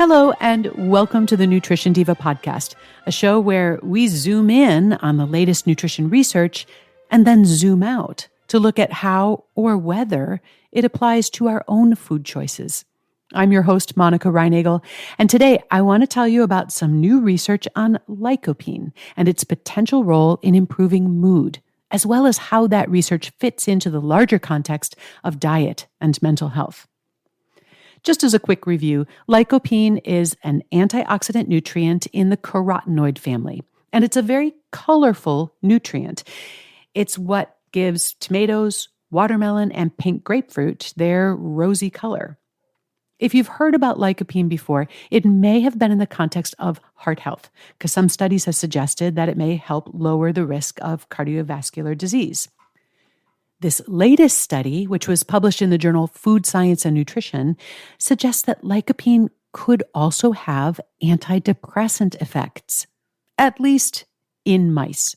Hello, and welcome to the Nutrition Diva podcast, a show where we zoom in on the latest nutrition research and then zoom out to look at how or whether it applies to our own food choices. I'm your host, Monica Reinagel, and today I want to tell you about some new research on lycopene and its potential role in improving mood, as well as how that research fits into the larger context of diet and mental health. Just as a quick review, lycopene is an antioxidant nutrient in the carotenoid family, and it's a very colorful nutrient. It's what gives tomatoes, watermelon, and pink grapefruit their rosy color. If you've heard about lycopene before, it may have been in the context of heart health, because some studies have suggested that it may help lower the risk of cardiovascular disease. This latest study, which was published in the journal Food Science and Nutrition, suggests that lycopene could also have antidepressant effects, at least in mice.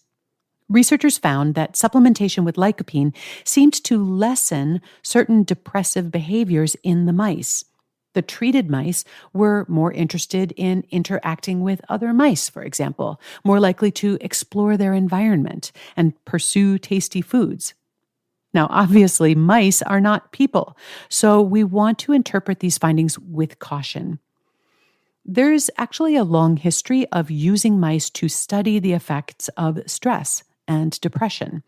Researchers found that supplementation with lycopene seemed to lessen certain depressive behaviors in the mice. The treated mice were more interested in interacting with other mice, for example, more likely to explore their environment and pursue tasty foods. Now, obviously, mice are not people, so we want to interpret these findings with caution. There's actually a long history of using mice to study the effects of stress and depression.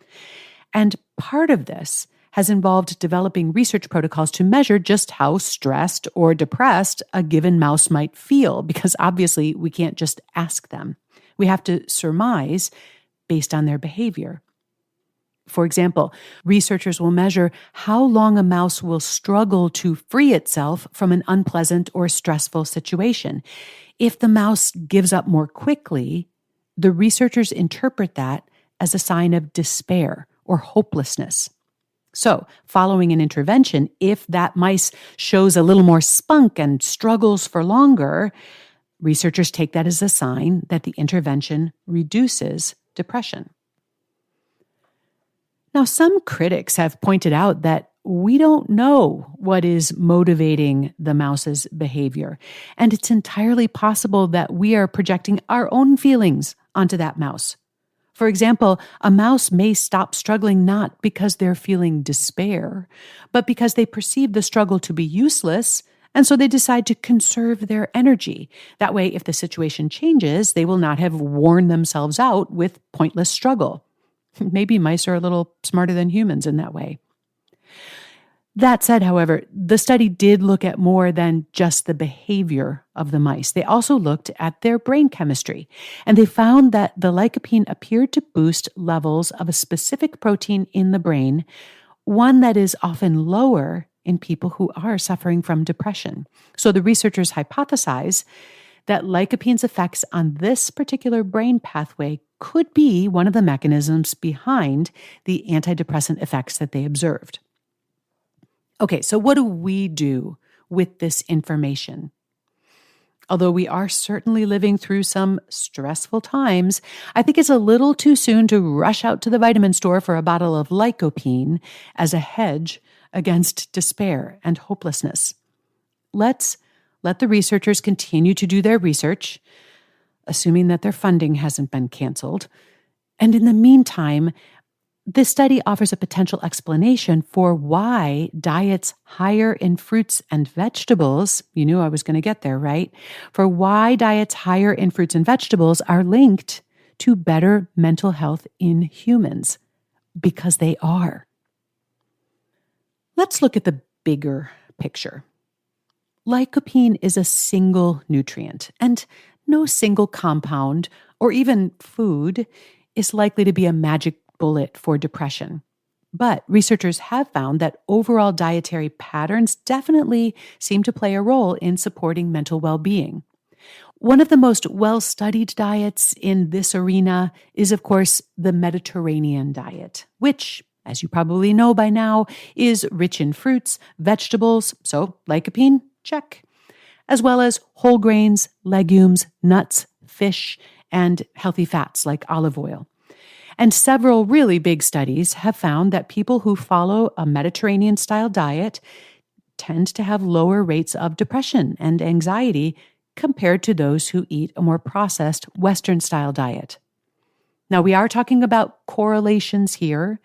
And part of this has involved developing research protocols to measure just how stressed or depressed a given mouse might feel, because obviously we can't just ask them. We have to surmise based on their behavior. For example, researchers will measure how long a mouse will struggle to free itself from an unpleasant or stressful situation. If the mouse gives up more quickly, the researchers interpret that as a sign of despair or hopelessness. So, following an intervention, if that mice shows a little more spunk and struggles for longer, researchers take that as a sign that the intervention reduces depression. Now, some critics have pointed out that we don't know what is motivating the mouse's behavior, and it's entirely possible that we are projecting our own feelings onto that mouse. For example, a mouse may stop struggling not because they're feeling despair, but because they perceive the struggle to be useless, and so they decide to conserve their energy. That way, if the situation changes, they will not have worn themselves out with pointless struggle. Maybe mice are a little smarter than humans in that way. That said, however, the study did look at more than just the behavior of the mice. They also looked at their brain chemistry, and they found that the lycopene appeared to boost levels of a specific protein in the brain, one that is often lower in people who are suffering from depression. So the researchers hypothesize that lycopene's effects on this particular brain pathway could be one of the mechanisms behind the antidepressant effects that they observed. Okay, so what do we do with this information? Although we are certainly living through some stressful times, I think it's a little too soon to rush out to the vitamin store for a bottle of lycopene as a hedge against despair and hopelessness. Let's let the researchers continue to do their research, assuming that their funding hasn't been canceled. And in the meantime, this study offers a potential explanation for why diets higher in fruits and vegetables, you knew I was going to get there, right? For why diets higher in fruits and vegetables are linked to better mental health in humans, because they are. Let's look at the bigger picture. Lycopene is a single nutrient, and no single compound or even food is likely to be a magic bullet for depression. But researchers have found that overall dietary patterns definitely seem to play a role in supporting mental well-being. One of the most well-studied diets in this arena is, of course, the Mediterranean diet, which, as you probably know by now, is rich in fruits, vegetables, so lycopene, check, as well as whole grains, legumes, nuts, fish, and healthy fats like olive oil. And several really big studies have found that people who follow a Mediterranean-style diet tend to have lower rates of depression and anxiety compared to those who eat a more processed Western-style diet. Now, we are talking about correlations here,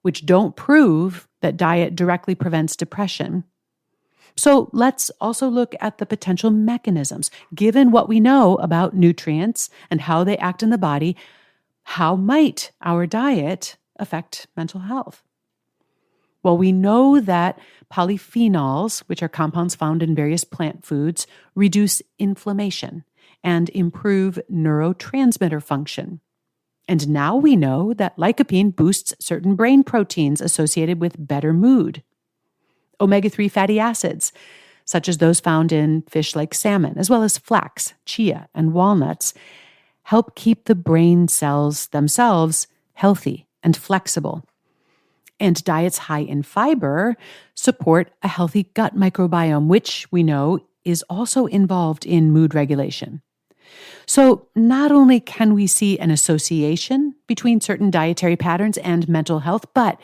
which don't prove that diet directly prevents depression. So let's also look at the potential mechanisms. Given what we know about nutrients and how they act in the body, how might our diet affect mental health? Well, we know that polyphenols, which are compounds found in various plant foods, reduce inflammation and improve neurotransmitter function. And now we know that lycopene boosts certain brain proteins associated with better mood. Omega-3 fatty acids, such as those found in fish like salmon, as well as flax, chia, and walnuts, help keep the brain cells themselves healthy and flexible. And diets high in fiber support a healthy gut microbiome, which we know is also involved in mood regulation. So not only can we see an association between certain dietary patterns and mental health, but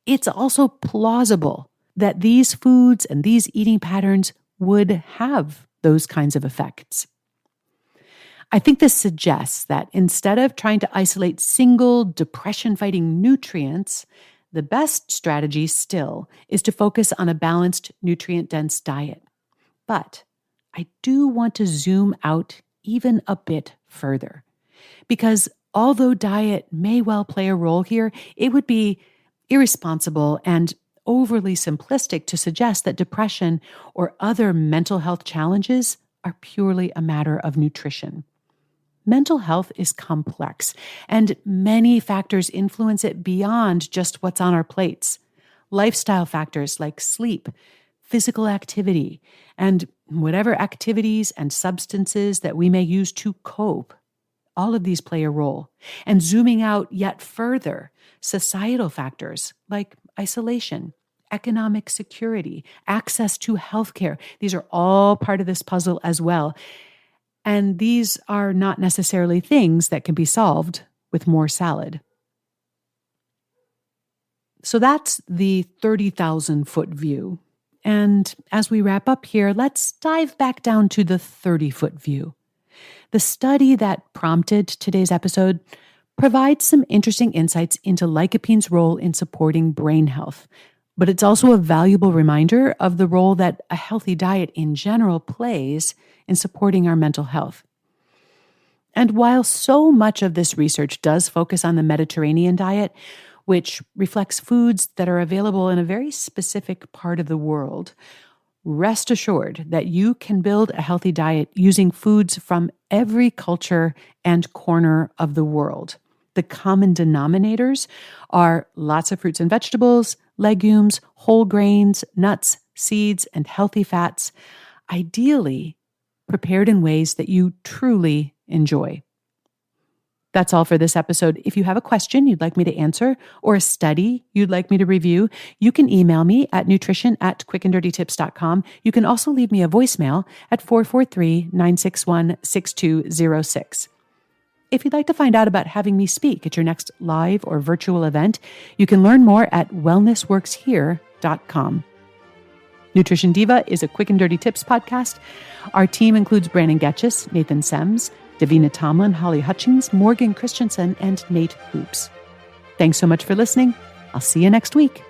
it's also plausible that these foods and these eating patterns would have those kinds of effects. I think this suggests that instead of trying to isolate single depression-fighting nutrients, the best strategy still is to focus on a balanced, nutrient-dense diet. But I do want to zoom out even a bit further, because although diet may well play a role here, it would be irresponsible and overly simplistic to suggest that depression or other mental health challenges are purely a matter of nutrition. Mental health is complex, and many factors influence it beyond just what's on our plates. Lifestyle factors like sleep, physical activity, and whatever activities and substances that we may use to cope. All of these play a role. And zooming out yet further, societal factors like isolation, economic security, access to healthcare, these are all part of this puzzle as well. And these are not necessarily things that can be solved with more salad. So that's the 30,000-foot view. And as we wrap up here, let's dive back down to the 30-foot view. The study that prompted today's episode provides some interesting insights into lycopene's role in supporting brain health, but it's also a valuable reminder of the role that a healthy diet in general plays in supporting our mental health. And while so much of this research does focus on the Mediterranean diet, which reflects foods that are available in a very specific part of the world, rest assured that you can build a healthy diet using foods from every culture and corner of the world. The common denominators are lots of fruits and vegetables, legumes, whole grains, nuts, seeds, and healthy fats, ideally prepared in ways that you truly enjoy. That's all for this episode. If you have a question you'd like me to answer or a study you'd like me to review, you can email me at nutrition@quickanddirtytips.com. You can also leave me a voicemail at 443-961-6206. If you'd like to find out about having me speak at your next live or virtual event, you can learn more at wellnessworkshere.com. Nutrition Diva is a Quick and Dirty Tips podcast. Our team includes Brandon Getchis, Nathan Sems, Davina Tomlin, Holly Hutchings, Morgan Christensen, and Nate Hoops. Thanks so much for listening. I'll see you next week.